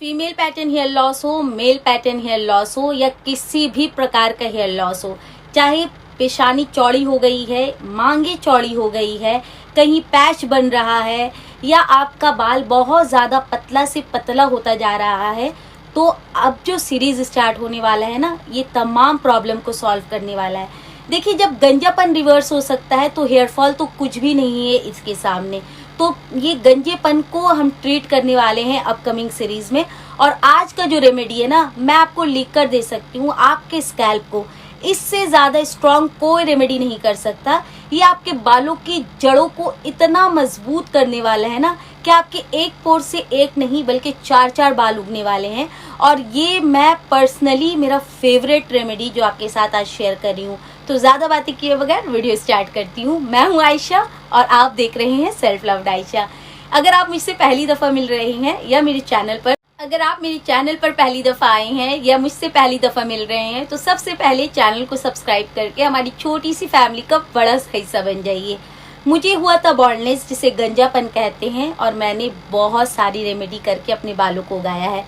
Female pattern hair loss हो, male pattern hair loss हो या किसी भी प्रकार का हेयर लॉस हो, चाहे पेशानी चौड़ी हो गई है, मांगे चौड़ी हो गई है, कहीं पैच बन रहा है या आपका बाल बहुत ज़्यादा पतला से पतला होता जा रहा है, तो अब जो सीरीज स्टार्ट होने वाला है ना, ये तमाम प्रॉब्लम को सॉल्व करने वाला है। देखिए, जब गंजापन रिवर्स हो सकता है तो हेयर फॉल तो कुछ भी नहीं है इसके सामने। तो ये गंजेपन को हम ट्रीट करने वाले हैं अपकमिंग सीरीज में। और आज का जो रेमेडी है ना, मैं आपको लिख कर दे सकती हूँ आपके स्कैल्प को। इससे ज़्यादा स्ट्रॉन्ग कोई रेमेडी नहीं कर सकता। ये आपके बालों की जड़ों को इतना मजबूत करने वाला है ना कि आपके एक पोर से एक नहीं बल्कि 4-4 बाल उगने वाले हैं। और ये मैं पर्सनली मेरा फेवरेट रेमेडी जो आपके साथ आज शेयर कर रही हूँ। तो ज़्यादा बातें किए बगैर वीडियो स्टार्ट करती हूँ। मैं हूँ आयशा और आप देख रहे हैं सेल्फ लव्ड आयशा। अगर आप मुझसे पहली दफ़ा मिल रहे हैं या मेरे चैनल पर पहली दफ़ा आए हैं या मुझसे पहली दफ़ा मिल रहे हैं, तो सबसे पहले चैनल को सब्सक्राइब करके हमारी छोटी सी फैमिली का बड़ा हिस्सा बन जाइए। मुझे हुआ था बॉल्डनेस, जिसे गंजापन कहते हैं, और मैंने बहुत सारी रेमेडी करके अपने बालों को उगाया है।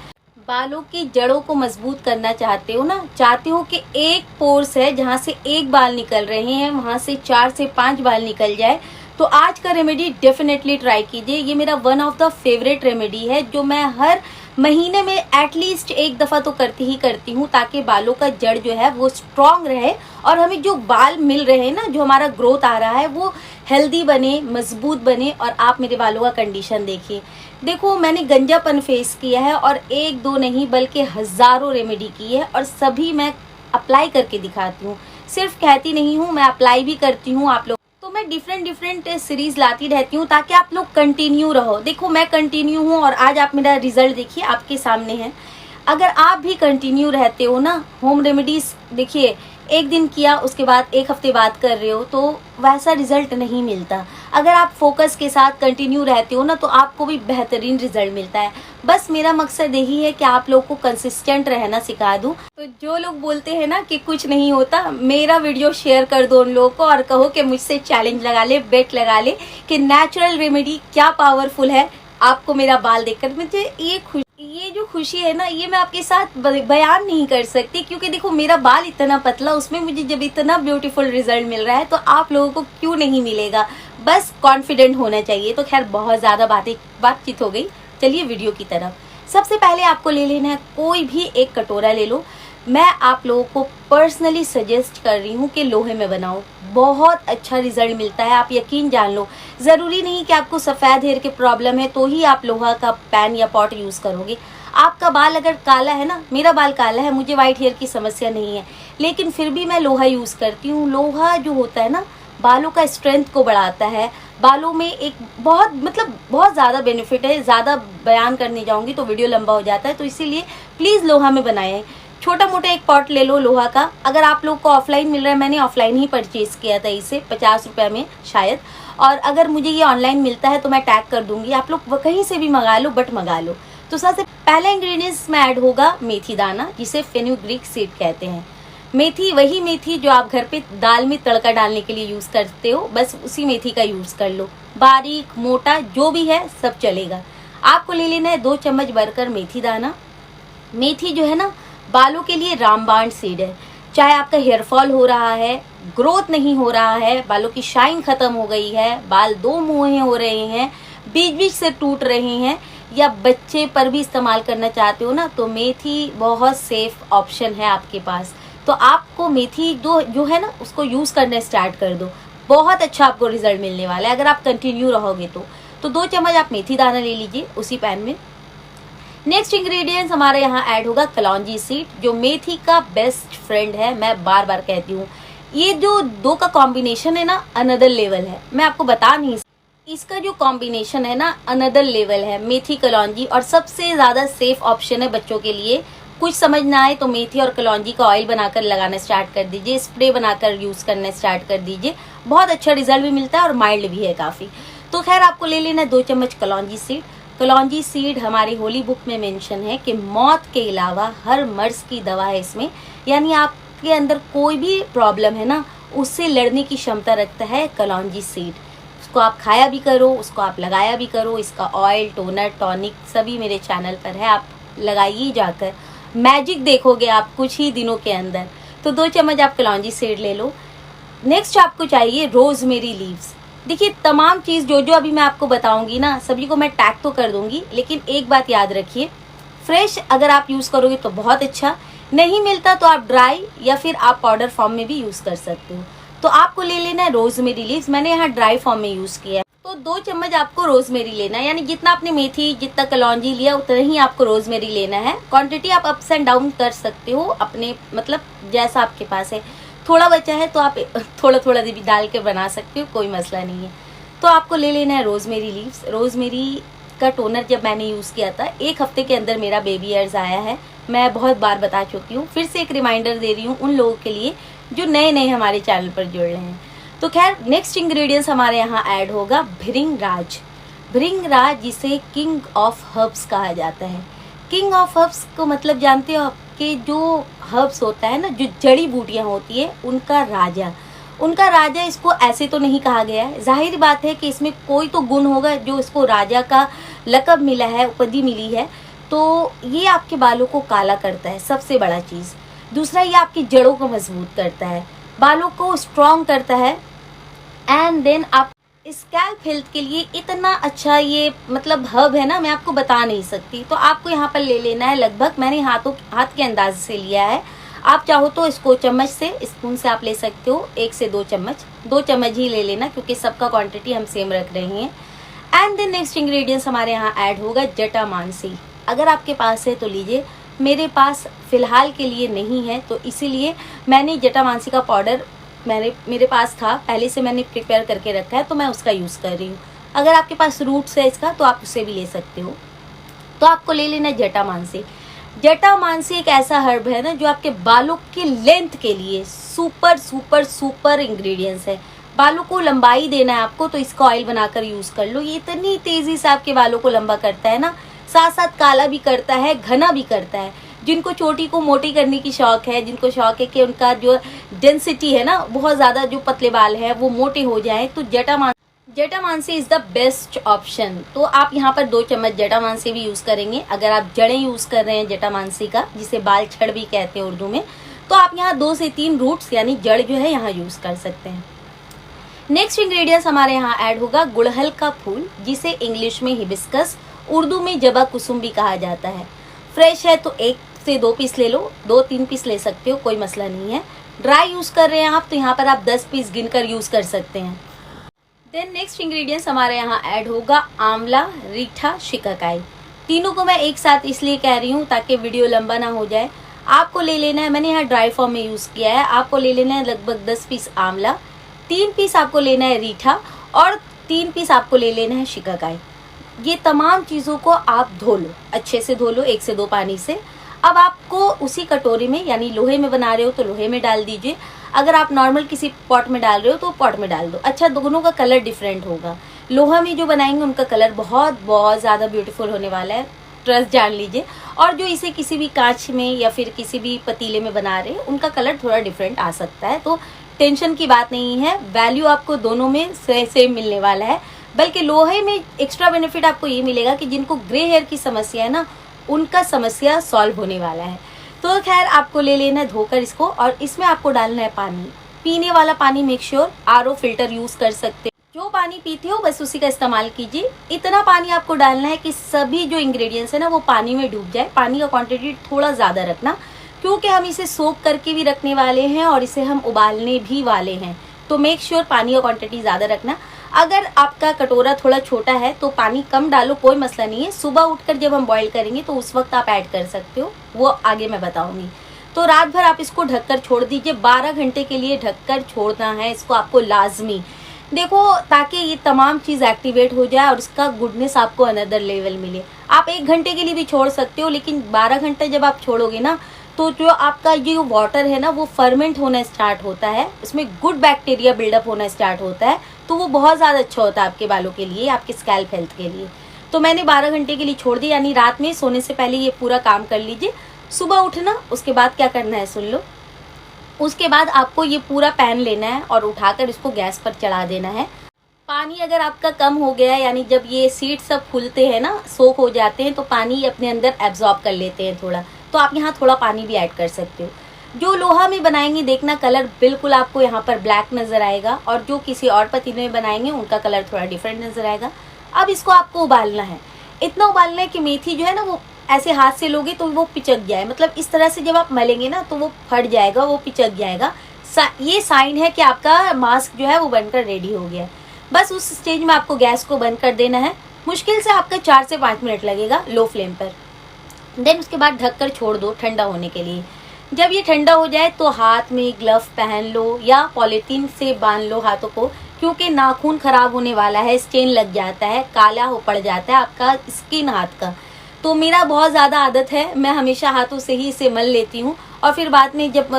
बालों की जड़ों को मजबूत करना चाहते हो ना, चाहते हो कि एक पोर्स है जहाँ से एक बाल निकल रहे हैं वहाँ से 4 से 5 बाल निकल जाए, तो आज का रेमेडी डेफिनेटली ट्राई कीजिए। ये मेरा one of the favourite remedy है जो मैं हर महीने में एटलीस्ट एक दफ़ा तो करती हूँ, ताकि बालों का जड़ जो है वो स्ट्रांग रहे और हमें जो बाल मिल रहे हैं ना, जो हमारा ग्रोथ आ रहा है, वो हेल्दी बने, मजबूत बने। और आप मेरे बालों का कंडीशन देखिए। देखो, मैंने गंजापन फेस किया है और एक दो नहीं बल्कि हज़ारों रेमेडी की है और सभी मैं अप्लाई करके दिखाती हूँ। सिर्फ कहती नहीं हूँ, मैं अप्लाई भी करती हूँ। आप लोग तो मैं डिफरेंट सीरीज लाती रहती हूँ ताकि आप लोग कंटिन्यू रहो। देखो, मैं कंटिन्यू हूँ और आज आप मेरा रिजल्ट देखिए, आपके सामने है। अगर आप भी कंटिन्यू रहते हो ना, होम रेमेडीज देखिए, एक दिन किया उसके बाद एक हफ्ते बाद कर रहे हो, तो वैसा रिजल्ट नहीं मिलता। अगर आप फोकस के साथ कंटिन्यू रहते हो ना, तो आपको भी बेहतरीन रिजल्ट मिलता है। बस मेरा मकसद यही है कि आप लोग को कंसिस्टेंट रहना सिखा दूं। तो जो लोग बोलते हैं ना कि कुछ नहीं होता, मेरा वीडियो शेयर कर दो उन लोगों को और कहो कि मुझसे चैलेंज लगा ले, बेट लगा ले कि नेचुरल रेमेडी क्या पावरफुल है। आपको मेरा बाल देखकर मुझे ये जो खुशी है ना, ये मैं आपके साथ बयान नहीं कर सकती, क्योंकि देखो, मेरा बाल इतना पतला, उसमें मुझे जब इतना ब्यूटीफुल रिजल्ट मिल रहा है तो आप लोगों को क्यों नहीं मिलेगा। बस कॉन्फिडेंट होना चाहिए। तो खैर, बहुत ज़्यादा बातचीत हो गई, चलिए वीडियो की तरफ। सबसे पहले आपको ले लेना है, कोई भी एक कटोरा ले लो। मैं आप लोगों को पर्सनली सजेस्ट कर रही हूँ कि लोहे में बनाओ, बहुत अच्छा रिजल्ट मिलता है। आप यकीन जान लो, ज़रूरी नहीं कि आपको सफ़ेद हेयर की प्रॉब्लम है तो ही आप लोहा का पैन या पॉट यूज़ करोगे। आपका बाल अगर काला है ना, मेरा बाल काला है, मुझे वाइट हेयर की समस्या नहीं है, लेकिन फिर भी मैं लोहा यूज़ करती हूँ। लोहा जो होता है ना, बालों का स्ट्रेंथ को बढ़ाता है। बालों में एक बहुत ज़्यादा बेनिफिट है। ज़्यादा बयान करने जाऊँगी तो वीडियो लंबा हो जाता है, तो इसीलिए प्लीज़ लोहा में बनाएं। छोटा मोटा एक पॉट ले लो लोहा का। अगर आप लोग को ऑफलाइन मिल रहा है, मैंने ऑफलाइन ही परचेज़ किया था इसे 50 रुपये में शायद, और अगर मुझे ये ऑनलाइन मिलता है तो मैं टैग कर दूंगी, आप लोग कहीं से भी मंगा लो, बट मंगा लो। तो सबसे पहला इंग्रेडिएंट्स में ऐड होगा मेथी दाना, जिसे फेनुग्रीक सीड कहते हैं। मेथी, वही मेथी जो आप घर पे दाल में तड़का डालने के लिए यूज़ करते हो, बस उसी मेथी का यूज़ कर लो। बारीक मोटा जो भी है सब चलेगा। आपको ले लेना है 2 चम्मच भरकर मेथी दाना। मेथी जो है ना, बालों के लिए रामबाण सीड है। चाहे आपका हेयर फॉल हो रहा है, ग्रोथ नहीं हो रहा है, बालों की शाइन खत्म हो गई है, बाल 2 मुँहे हो रहे हैं, बीच बीच से टूट रहे हैं, या बच्चे पर भी इस्तेमाल करना चाहते हो ना, तो मेथी बहुत सेफ ऑप्शन है आपके पास। तो आपको मेथी जो है ना, उसको यूज़ करना स्टार्ट कर दो। बहुत अच्छा आपको रिजल्ट मिलने वाला है अगर आप कंटिन्यू रहोगे तो 2 चम्मच आप मेथी दाना ले लीजिए उसी पैन में। नेक्स्ट इंग्रेडिएंट्स हमारे यहाँ ऐड होगा कलौंजी सीड, जो मेथी का बेस्ट फ्रेंड है। मैं बार बार कहती हूँ, ये जो 2 का कॉम्बिनेशन है ना, अनदर लेवल है। मैं आपको बता नहीं, इसका जो कॉम्बिनेशन है ना, अनदर लेवल है। मेथी, कलौंजी, और सबसे ज़्यादा सेफ ऑप्शन है बच्चों के लिए। कुछ समझ ना आए तो मेथी और कलौंजी का ऑयल बनाकर लगाना स्टार्ट कर दीजिए, स्प्रे बनाकर यूज़ करना स्टार्ट कर दीजिए। बहुत अच्छा रिजल्ट भी मिलता है और माइल्ड भी है काफ़ी। तो खैर, आपको ले लेना है 2 चम्मच कलौंजी सीड। कलौंजी सीड हमारी होली बुक में मेंशन है कि मौत के अलावा हर मर्ज की दवा है इसमें। यानी आपके अंदर कोई भी प्रॉब्लम है ना, उससे लड़ने की क्षमता रखता है कलौंजी सीड। उसको आप खाया भी करो, उसको आप लगाया भी करो। इसका ऑयल, टोनर, टॉनिक सभी मेरे चैनल पर है, आप लगाइए जाकर, मैजिक देखोगे आप कुछ ही दिनों के अंदर। तो 2 चम्मच आप कलौंजी सीड ले लो। नेक्स्ट आपको चाहिए रोजमेरी लीव्स। देखिए तमाम चीज़ जो जो अभी मैं आपको बताऊंगी ना, सभी को मैं टैग तो कर दूंगी, लेकिन एक बात याद रखिए, फ्रेश अगर आप यूज़ करोगे तो बहुत अच्छा, नहीं मिलता तो आप ड्राई या फिर आप पाउडर फॉर्म में भी यूज़ कर सकते हो। तो आपको ले लेना है रोजमेरी लीव्स, मैंने यहाँ ड्राई फॉर्म में यूज़ किया है। तो 2 चम्मच आपको रोजमेरी लेना है, यानी जितना आपने मेथी जितना कलौंजी लिया उतना ही आपको रोजमेरी लेना है। क्वांटिटी आप अप्स एंड डाउन कर सकते हो अपने मतलब जैसा आपके पास है, थोड़ा बचा है तो आप थोड़ा थोड़ा भी डाल के बना सकते हो, कोई मसला नहीं है। तो आपको ले लेना है रोजमेरी लीव्स। रोजमेरी का टोनर जब मैंने यूज़ किया था 1 हफ्ते के अंदर मेरा बेबी हेयर्स आया है। मैं बहुत बार बता चुकी हूँ, फिर से एक रिमाइंडर दे रही हूँ उन लोगों के लिए जो नए नए हमारे चैनल पर जुड़ रहे हैं। तो खैर नेक्स्ट इंग्रेडिएंट्स हमारे यहाँ ऐड होगा भृंगराज। भृंगराज जिसे किंग ऑफ हर्ब्स कहा जाता है। किंग ऑफ हर्ब्स को मतलब जानते हो कि जो हर्ब्स होता है ना, जो जड़ी बूटियाँ होती है उनका राजा इसको ऐसे तो नहीं कहा गया है। जाहिर बात है कि इसमें कोई तो गुण होगा जो इसको राजा का लक़ब मिला है, उपाधि मिली है। तो ये आपके बालों को काला करता है, सबसे बड़ा चीज़। दूसरा ये आपकी जड़ों को मजबूत करता है, बालों को स्ट्रॉन्ग करता है। एंड देन आप स्कैल्प हेल्थ के लिए इतना अच्छा ये मतलब हर्ब है ना, मैं आपको बता नहीं सकती। तो आपको यहाँ पर ले लेना है लगभग, मैंने हाथ के अंदाज से लिया है। आप चाहो तो इसको चम्मच से, स्पून से आप ले सकते हो 1 से 2 चम्मच। 2 चम्मच ही ले लेना क्योंकि सबका क्वांटिटी हम सेम रख रहे हैं। एंड देन नेक्स्ट इंग्रेडिएंट्स हमारे यहाँ ऐड होगा जटामांसी। अगर आपके पास है तो लीजिए, मेरे पास फ़िलहाल के लिए नहीं है तो इसीलिए मैंने जटामांसी का पाउडर मेरे पास था पहले से, मैंने प्रिपेयर करके रखा है तो मैं उसका यूज़ कर रही हूँ। अगर आपके पास रूट्स है इसका तो आप उसे भी ले सकते हो। तो आपको ले लेना है जटामांसी। जटामांसी एक ऐसा हर्ब है ना जो आपके बालों की लेंथ के लिए सुपर सुपर सुपर इंग्रेडिएंट्स है। बालों को लंबाई देना है आपको तो इसका ऑयल बनाकर यूज़ कर लो। ये इतनी तेज़ी से आपके बालों को लंबा करता है ना, साथ साथ काला भी करता है, घना भी करता है। जिनको चोटी को मोटी करने की शौक है, जिनको शौक है कि उनका जो डेंसिटी है ना बहुत ज़्यादा, जो पतले बाल है वो मोटे हो जाए, तो jatamansi is the best option. तो आप यहाँ पर 2 चम्मच जटामांसी भी यूज़ करेंगे। अगर आप जड़ें यूज़ कर रहे हैं जटामांसी का, जिसे बाल छड़ भी कहते हैं उर्दू में, तो आप यहाँ 2 से 3 रूट्स यानी जड़ जो है यहाँ यूज़ कर सकते हैं। नेक्स्ट इंग्रेडिएंट्स हमारे यहाँ ऐड होगा गुड़हल का फूल, जिसे इंग्लिश में हिबिस्कस, उर्दू में जबा कुसुम भी कहा जाता है। फ्रेश है तो 1 से 2 पीस ले लो, 2-3 पीस ले सकते हो, कोई मसला नहीं है। ड्राई यूज़ कर रहे हैं आप तो यहाँ पर आप 10 पीस गिनकर यूज़ कर सकते हैं। देन नेक्स्ट इंग्रेडिएंट्स हमारे यहाँ ऐड होगा आंवला, रीठा, शिकाकाई। तीनों को मैं एक साथ इसलिए कह रही हूँ ताकि वीडियो लंबा ना हो जाए। आपको ले लेना है, मैंने यहाँ ड्राई फॉर्म में यूज़ किया है, आपको ले लेना है लगभग 10 पीस आंवला, 3 पीस आपको लेना है रीठा और 3 पीस आपको ले लेना है शिकाकाई। ये तमाम चीज़ों को आप धो लो, अच्छे से धो लो 1 से 2 पानी से। अब आपको उसी कटोरी में, यानी लोहे में बना रहे हो तो लोहे में डाल दीजिए, अगर आप नॉर्मल किसी पॉट में डाल रहे हो तो पॉट में डाल दो। अच्छा, दोनों का कलर डिफरेंट होगा। लोहा में जो बनाएंगे उनका कलर बहुत बहुत ज़्यादा ब्यूटीफुल होने वाला है, ट्रस्ट जान लीजिए। और जो इसे किसी भी कांच में या फिर किसी भी पतीले में बना रहे हैं उनका कलर थोड़ा डिफरेंट आ सकता है। तो टेंशन की बात नहीं है, वैल्यू आपको दोनों में सेम मिलने वाला है। बल्कि लोहे में एक्स्ट्रा बेनिफिट आपको ये मिलेगा कि जिनको ग्रे हेयर की समस्या है ना, उनका समस्या सॉल्व होने वाला है। तो खैर आपको ले लेना है धोकर इसको, और इसमें आपको डालना है पानी, पीने वाला पानी। Make sure RO filter use कर सकते हो, जो पानी पीते हो बस उसी का इस्तेमाल कीजिए। इतना पानी आपको डालना है कि सभी जो इंग्रेडिएंट्स है ना वो पानी में डूब जाए। पानी का क्वांटिटी थोड़ा ज़्यादा रखना, क्योंकि हम इसे सोक करके भी रखने वाले हैं और इसे हम उबालने भी वाले हैं। तो मेक श्योर पानी का क्वांटिटी ज़्यादा रखना। अगर आपका कटोरा थोड़ा छोटा है तो पानी कम डालो, कोई मसला नहीं है। सुबह उठकर जब हम बॉईल करेंगे तो उस वक्त आप ऐड कर सकते हो, वो आगे मैं बताऊंगी। तो रात भर आप इसको ढककर छोड़ दीजिए, 12 घंटे के लिए ढककर छोड़ना है इसको आपको लाजमी। देखो, ताकि ये तमाम चीज़ एक्टिवेट हो जाए और इसका गुडनेस आपको अनदर लेवल मिले। आप 1 घंटे के लिए भी छोड़ सकते हो, लेकिन 12 घंटे जब आप छोड़ोगे ना तो जो आपका ये वाटर है ना वो फर्मेंट होना स्टार्ट होता है, इसमें गुड बैक्टीरिया बिल्डअप होना स्टार्ट होता है। तो वो बहुत ज़्यादा अच्छा होता है आपके बालों के लिए, आपके स्कैल्प हेल्थ के लिए। तो मैंने 12 घंटे के लिए छोड़ दिया, यानी रात में सोने से पहले ये पूरा काम कर लीजिए। सुबह उठना, उसके बाद क्या करना है सुन लो। उसके बाद आपको ये पूरा पैन लेना है और उठाकर इसको गैस पर चढ़ा देना है। पानी अगर आपका कम हो गया है, यानी जब ये सीड सब फूलते हैं ना, सोख हो जाते हैं, तो पानी अपने अंदर एब्जॉर्ब कर लेते हैं थोड़ा, तो आप यहाँ थोड़ा पानी भी ऐड कर सकते हो। जो लोहा में बनाएंगे देखना कलर बिल्कुल आपको यहाँ पर ब्लैक नजर आएगा, और जो किसी और पतीले में बनाएंगे उनका कलर थोड़ा डिफरेंट नजर आएगा। अब इसको आपको उबालना है, इतना उबालना है कि मेथी जो है ना वो ऐसे हाथ से लोगे तो वो पिचक जाए, मतलब इस तरह से जब आप मलेंगे ना तो वो फट जाएगा, वो पिचक जाएगा। ये साइन है कि आपका मास्क जो है वो बनकर रेडी हो गया है। बस उस स्टेज में आपको गैस को बंद कर देना है। मुश्किल से आपका 4 से 5 मिनट लगेगा लो फ्लेम पर। देन उसके बाद ढककर छोड़ दो ठंडा होने के लिए। जब ये ठंडा हो जाए तो हाथ में ग्लव पहन लो या पॉलीथीन से बांध लो हाथों को, क्योंकि नाखून खराब होने वाला है, स्टेन लग जाता है, काला हो पड़ जाता है आपका स्किन हाथ का। तो मेरा बहुत ज़्यादा आदत है, मैं हमेशा हाथों से ही इसे मल लेती हूँ, और फिर बाद में जब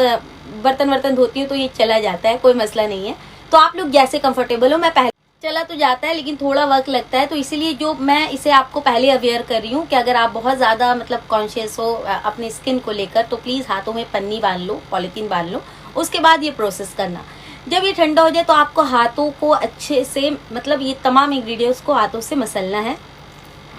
बर्तन धोती हूँ तो ये चला जाता है, कोई मसला नहीं है। तो आप लोग जैसे कंफर्टेबल हो, मैं पहले चला तो जाता है लेकिन थोड़ा वक्त लगता है, तो इसीलिए जो मैं इसे आपको पहले अवेयर कर रही हूँ कि अगर आप बहुत ज़्यादा मतलब कॉन्शियस हो अपने स्किन को लेकर, तो प्लीज़ हाथों में पन्नी बांध लो, पॉलीथीन बांध लो, उसके बाद ये प्रोसेस करना। जब ये ठंडा हो जाए तो आपको हाथों को अच्छे से, मतलब ये तमाम इंग्रेडिएंट्स को हाथों से मसलना है।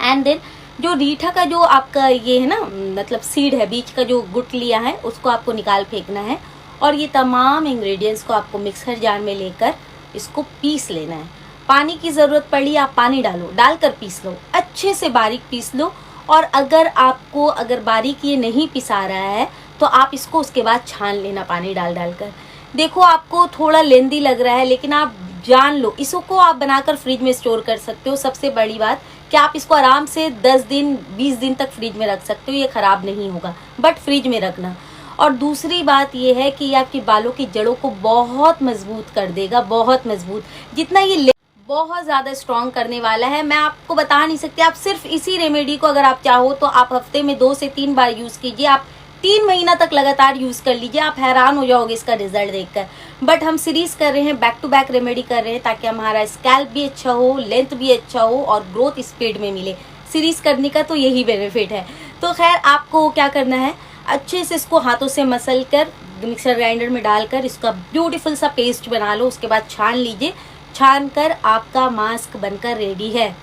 एंड देन जो रीठा का जो आपका ये है ना, मतलब सीड है, बीच का जो गुट लिया है, उसको आपको निकाल फेंकना है, और ये तमाम इंग्रेडिएंट्स को आपको मिक्सर जार में लेकर इसको पीस लेना है। पानी की ज़रूरत पड़ी आप पानी डालो, डालकर पीस लो, अच्छे से बारीक पीस लो। और अगर बारीक ये नहीं पिसा रहा है तो आप इसको उसके बाद छान लेना पानी डाल कर। देखो आपको थोड़ा लेंदी लग रहा है, लेकिन आप जान लो इसको आप बनाकर फ्रिज में स्टोर कर सकते हो। सबसे बड़ी बात कि आप इसको आराम से 10 दिन 20 दिन तक फ्रिज में रख सकते हो, ये ख़राब नहीं होगा, बट फ्रिज में रखना। और दूसरी बात ये है कि ये आपके बालों की जड़ों को बहुत मजबूत कर देगा, बहुत मजबूत, जितना ये बहुत ज़्यादा स्ट्रॉन्ग करने वाला है। मैं आपको बता नहीं सकती। आप सिर्फ इसी रेमेडी को अगर आप चाहो तो आप हफ्ते में 2 से 3 बार यूज़ कीजिए, आप 3 महीना तक लगातार यूज़ कर लीजिए, आप हैरान हो जाओगे इसका रिजल्ट देखकर। बट हम सीरीज़ कर रहे हैं, बैक टू बैक रेमेडी कर रहे हैं, ताकि हमारा स्कैल्प भी अच्छा हो, लेंथ भी अच्छा हो और ग्रोथ स्पीड में मिले। सीरीज़ करने का तो यही बेनिफिट है। तो खैर आपको क्या करना है, अच्छे से इसको हाथों से मसल कर मिक्सर ग्राइंडर में डालकर इसका ब्यूटीफुल सा पेस्ट बना लो। उसके बाद छान लीजिए, छान कर आपका मास्क बनकर रेडी है।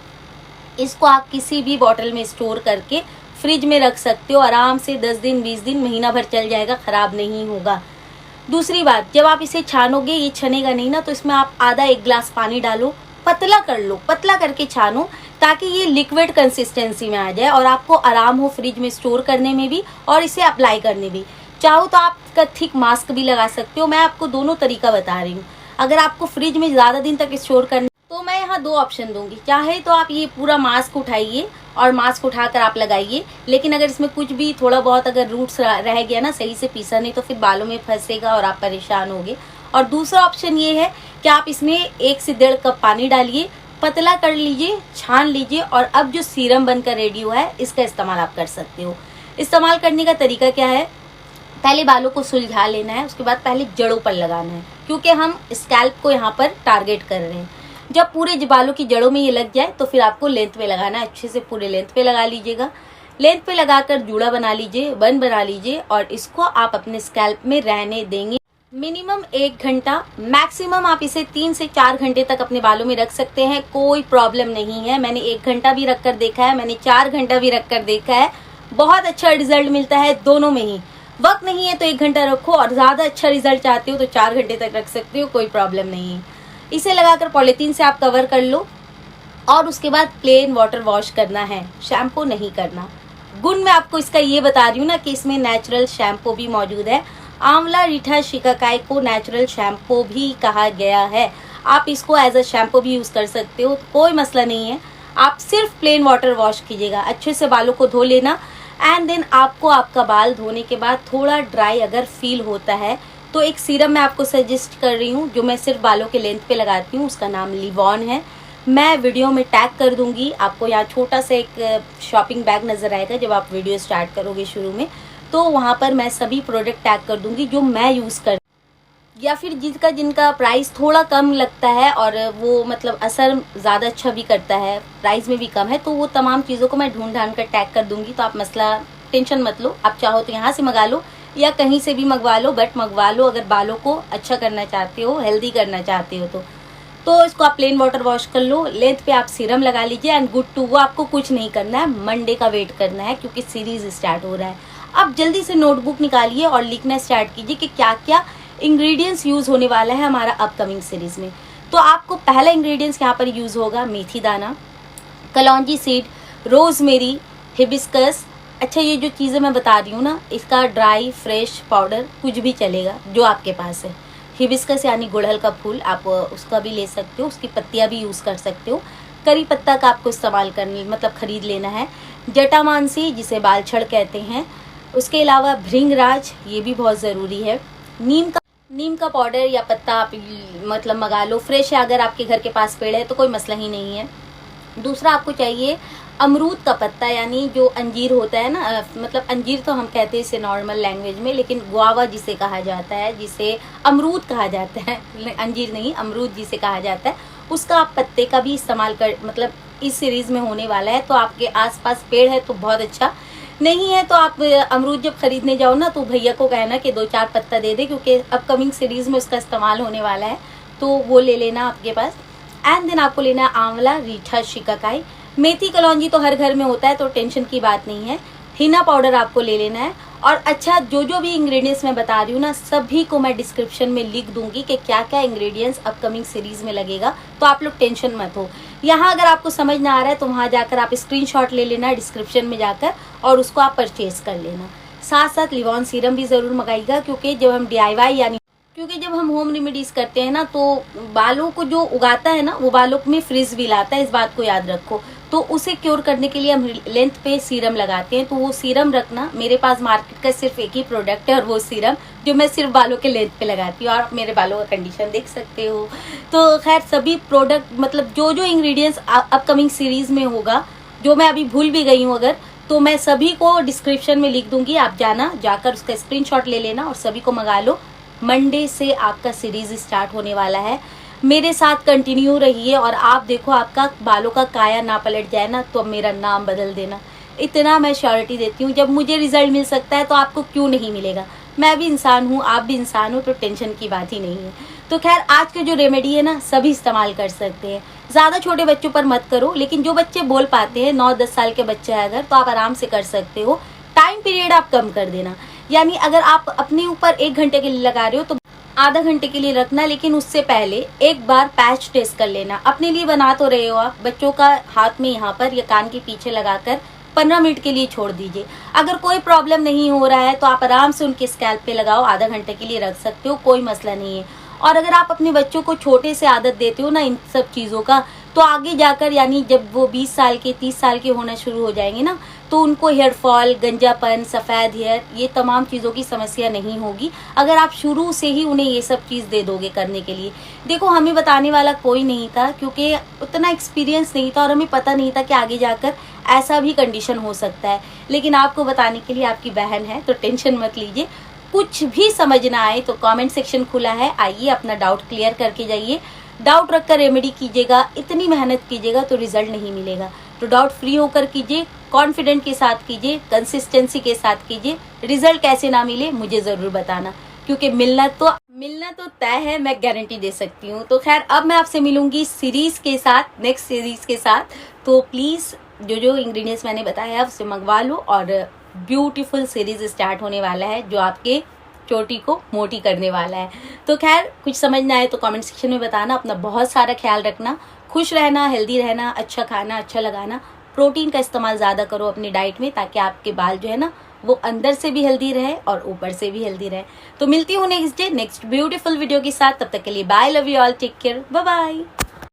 इसको आप किसी भी बॉटल में स्टोर करके फ्रिज में रख सकते हो, आराम से 10 दिन 20 दिन महीना भर चल जाएगा, ख़राब नहीं होगा। दूसरी बात, जब आप इसे छानोगे, ये छनेगा नहीं ना, तो इसमें आप आधा 1 गिलास पानी डालो, पतला कर लो, पतला करके छानो, ताकि ये लिक्विड कंसिस्टेंसी में आ जाए और आपको आराम हो फ्रिज में स्टोर करने में भी और इसे अप्लाई करने भी। चाहो तो आप इसका थिक मास्क भी लगा सकते हो। मैं आपको दोनों तरीका बता रही हूँ। अगर आपको फ्रिज में ज़्यादा दिन तक स्टोर करना तो मैं यहाँ 2 ऑप्शन दूंगी। चाहे तो आप ये पूरा मास्क उठाइए और मास्क उठाकर आप लगाइए, लेकिन अगर इसमें कुछ भी थोड़ा बहुत अगर रूट्स रह गया ना, सही से पीसा नहीं, तो फिर बालों में फंसेगा और आप परेशान होगे। और दूसरा ऑप्शन ये है कि आप इसमें 1 से 1.5 कप पानी डालिए, पतला कर लीजिए, छान लीजिए, और अब जो सीरम बनकर रेडी हुआ है इसका इस्तेमाल आप कर सकते हो। इस्तेमाल करने का तरीका क्या है, पहले बालों को सुलझा लेना है, उसके बाद पहले जड़ों पर लगाना है, क्योंकि हम स्कैल्प को यहाँ पर टारगेट कर रहे हैं। जब पूरे बालों की जड़ों में ये लग जाए तो फिर आपको लेंथ पे लगाना है, अच्छे से पूरे लेंथ पे लगा लीजिएगा। लेंथ पे लगाकर जूड़ा बना लीजिए, बन बना लीजिए, और इसको आप अपने स्कैल्प में रहने देंगे मिनिमम 1 घंटा, मैक्सिमम आप इसे 3 से 4 घंटे तक अपने बालों में रख सकते हैं, कोई प्रॉब्लम नहीं है। मैंने 1 घंटा भी रख कर देखा है, मैंने 4 घंटा भी रख कर देखा है, बहुत अच्छा रिजल्ट मिलता है दोनों में ही। वक्त नहीं है तो 1 घंटा रखो, और ज़्यादा अच्छा रिजल्ट चाहते हो तो 4 घंटे तक रख सकते हो, कोई प्रॉब्लम नहीं है। इसे लगाकर पॉलीथीन से आप कवर कर लो, और उसके बाद प्लेन वाटर वॉश करना है, शैम्पू नहीं करना। गुण मैं आपको इसका ये बता रही हूँ ना कि इसमें नेचुरल शैम्पू भी मौजूद है। आंवला रीठा शिकाकाई को नेचुरल शैम्पू भी कहा गया है। आप इसको एज अ शैम्पू भी यूज़ कर सकते हो, कोई मसला नहीं है। आप सिर्फ प्लेन वाटर वॉश कीजिएगा, अच्छे से बालों को धो लेना। एंड देन आपको आपका बाल धोने के बाद थोड़ा ड्राई अगर फील होता है तो एक सीरम मैं आपको सजेस्ट कर रही हूँ, जो मैं सिर्फ बालों के लेंथ पे लगाती हूँ, उसका नाम लिवॉन है। मैं वीडियो में टैग कर दूंगी, आपको यहाँ छोटा सा एक शॉपिंग बैग नज़र आएगा जब आप वीडियो स्टार्ट करोगे शुरू में, तो वहाँ पर मैं सभी प्रोडक्ट टैग कर दूंगी जो मैं यूज़ कर, या फिर जिनका प्राइस थोड़ा कम लगता है और वो मतलब असर ज़्यादा अच्छा भी करता है, प्राइस में भी कम है, तो वो तमाम चीज़ों को मैं ढूंढ ढांड कर टैग कर दूंगी। तो आप मसला टेंशन मत लो, आप चाहो तो यहाँ से मंगा लो या कहीं से भी मंगवा लो, बट मंगवा लो अगर बालों को अच्छा करना चाहते हो, हेल्दी करना चाहते हो तो इसको आप प्लेन वाटर वॉश कर लो, लेंथ पे आप सीरम लगा लीजिए एंड गुड टू गो। आपको कुछ नहीं करना है, मंडे का वेट करना है क्योंकि सीरीज स्टार्ट हो रहा है। आप जल्दी से नोटबुक निकालिए और लिखना स्टार्ट कीजिए कि क्या क्या इंग्रेडिएंट्स यूज होने वाला है हमारा अपकमिंग सीरीज में। तो आपको पहला इंग्रेडिएंट्स यहाँ पर यूज होगा मेथी दाना, कलौंजी सीड, रोजमेरी, हिबिस्कस। अच्छा, ये जो चीज़ें मैं बता रही हूँ ना, इसका ड्राई फ्रेश पाउडर कुछ भी चलेगा जो आपके पास है। हिबिस्कस यानी गुड़हल का फूल, आप उसका भी ले सकते हो, उसकी पत्तियाँ भी यूज़ कर सकते हो। करी पत्ता का आपको इस्तेमाल करने मतलब खरीद लेना है। जटामांसी जिसे बालछड़ कहते हैं, उसके अलावा भृंगराज, ये भी बहुत ज़रूरी है। नीम का पाउडर या पत्ता आप मतलब मंगा लो, फ्रेश है, अगर आपके घर के पास पेड़ है तो कोई मसला ही नहीं है। दूसरा आपको चाहिए अमरूद का पत्ता, यानी जो अंजीर होता है ना, मतलब अंजीर तो हम कहते हैं इसे नॉर्मल लैंग्वेज में, लेकिन गुआवा जिसे कहा जाता है, जिसे अमरूद कहा जाता है, अंजीर नहीं अमरूद जिसे कहा जाता है, उसका आप पत्ते का भी इस्तेमाल कर मतलब इस सीरीज में होने वाला है। तो आपके आसपास पेड़ है तो बहुत अच्छा, नहीं है तो आप अमरूद जब खरीदने जाओ ना तो भैया को कहना कि 2-4 पत्ता दे दे, क्योंकि अपकमिंग सीरीज में उसका इस्तेमाल होने वाला है, तो वो ले लेना आपके पास। एंड देन आपको लेना है आंवला, रीठा, शिकाकाई, मेथी, कलौंजी तो हर घर में होता है तो टेंशन की बात नहीं है। हिना पाउडर आपको ले लेना है। और अच्छा, जो भी इंग्रेडिएंट्स मैं बता रही हूँ ना, सभी को मैं डिस्क्रिप्शन में लिख दूंगी कि क्या क्या इंग्रेडिएंट्स अपकमिंग सीरीज में लगेगा, तो आप लोग टेंशन मत हो। यहाँ अगर आपको समझ ना आ रहा है तो वहाँ जाकर आप स्क्रीनशॉट ले लेना डिस्क्रिप्शन में जाकर, और उसको आप परचेज कर लेना। साथ साथ लिवॉन सीरम भी ज़रूर मंगाइएगा, क्योंकि जब हम होम रेमेडीज करते हैं ना, तो बालों को जो उगाता है ना, वो बालों में फ्रिज भी लाता है, इस बात को याद रखो। तो उसे क्योर करने के लिए हम लेंथ पे सीरम लगाते हैं, तो वो सीरम रखना। मेरे पास मार्केट का सिर्फ एक ही प्रोडक्ट है, और वो सीरम जो मैं सिर्फ बालों के लेंथ पे लगाती हूँ, और आप मेरे बालों का कंडीशन देख सकते हो। तो खैर, सभी प्रोडक्ट मतलब जो इंग्रेडिएंट्स अपकमिंग सीरीज में होगा, जो मैं अभी भूल भी गई हूँ अगर, तो मैं सभी को डिस्क्रिप्शन में लिख दूंगी, आप जाकर उसका स्क्रीनशॉट ले लेना और सभी को मंगा लो। मंडे से आपका सीरीज स्टार्ट होने वाला है, मेरे साथ कंटिन्यू रहिए। और आप देखो, आपका बालों का काया ना पलट जाए ना, तो मेरा नाम बदल देना, इतना मैं श्योरिटी देती हूँ। जब मुझे रिजल्ट मिल सकता है तो आपको क्यों नहीं मिलेगा। मैं भी इंसान हूँ, आप भी इंसान हो, तो टेंशन की बात ही नहीं है। तो खैर, आज के जो रेमेडी है ना, सभी इस्तेमाल कर सकते हैं। ज़्यादा छोटे बच्चों पर मत करो, लेकिन जो बच्चे बोल पाते हैं, 9-10 साल के बच्चे हैं अगर, तो आप आराम से कर सकते हो। टाइम पीरियड आप कम कर देना, यानी अगर आप अपने ऊपर 1 घंटे के लिए लगा रहे हो तो आधा घंटे के लिए रखना, लेकिन उससे पहले एक बार पैच टेस्ट कर लेना। अपने लिए बना तो रहे हो आप, बच्चों का हाथ में यहाँ पर या कान के पीछे लगाकर 15 मिनट के लिए छोड़ दीजिए। अगर कोई प्रॉब्लम नहीं हो रहा है तो आप आराम से उनके स्कैल्प पे लगाओ, आधा घंटे के लिए रख सकते हो, कोई मसला नहीं है। और अगर आप अपने बच्चों को छोटे से आदत देते हो ना इन सब चीज़ों का, तो आगे जाकर यानी जब वो 20 साल के 30 साल के होना शुरू हो जाएंगे ना, तो उनको हेयर फॉल, गंजापन, सफ़ेद हेयर, ये तमाम चीज़ों की समस्या नहीं होगी, अगर आप शुरू से ही उन्हें ये सब चीज़ दे दोगे करने के लिए। देखो, हमें बताने वाला कोई नहीं था, क्योंकि उतना एक्सपीरियंस नहीं था, और हमें पता नहीं था कि आगे जाकर ऐसा भी कंडीशन हो सकता है। लेकिन आपको बताने के लिए आपकी बहन है, तो टेंशन मत लीजिए। कुछ भी समझ ना आए तो कमेंट सेक्शन खुला है, आइए अपना डाउट क्लियर करके जाइए। डाउट रखकर रेमेडी कीजिएगा, इतनी मेहनत कीजिएगा तो रिजल्ट नहीं मिलेगा। तो डाउट फ्री होकर कीजिए, कॉन्फिडेंट के साथ कीजिए, कंसिस्टेंसी के साथ कीजिए। रिजल्ट कैसे ना मिले मुझे ज़रूर बताना, क्योंकि मिलना तो तय है, मैं गारंटी दे सकती हूँ। तो खैर, अब मैं आपसे मिलूंगी सीरीज़ के साथ, नेक्स्ट सीरीज़ के साथ। तो प्लीज़ जो इंग्रेडिएंट्स मैंने बताया उससे मंगवा लो, और ब्यूटीफुल सीरीज स्टार्ट होने वाला है जो आपके चोटी को मोटी करने वाला है। तो खैर, कुछ समझ ना आए तो कमेंट सेक्शन में बताना। अपना बहुत सारा ख्याल रखना, खुश रहना, हेल्दी रहना, अच्छा खाना, अच्छा लगाना, प्रोटीन का इस्तेमाल ज़्यादा करो अपनी डाइट में, ताकि आपके बाल जो है ना, वो अंदर से भी हेल्दी रहे और ऊपर से भी हेल्दी रहे। तो मिलती हूँ next day next beautiful video के साथ। तब तक के लिए bye, love you all, take care, bye bye.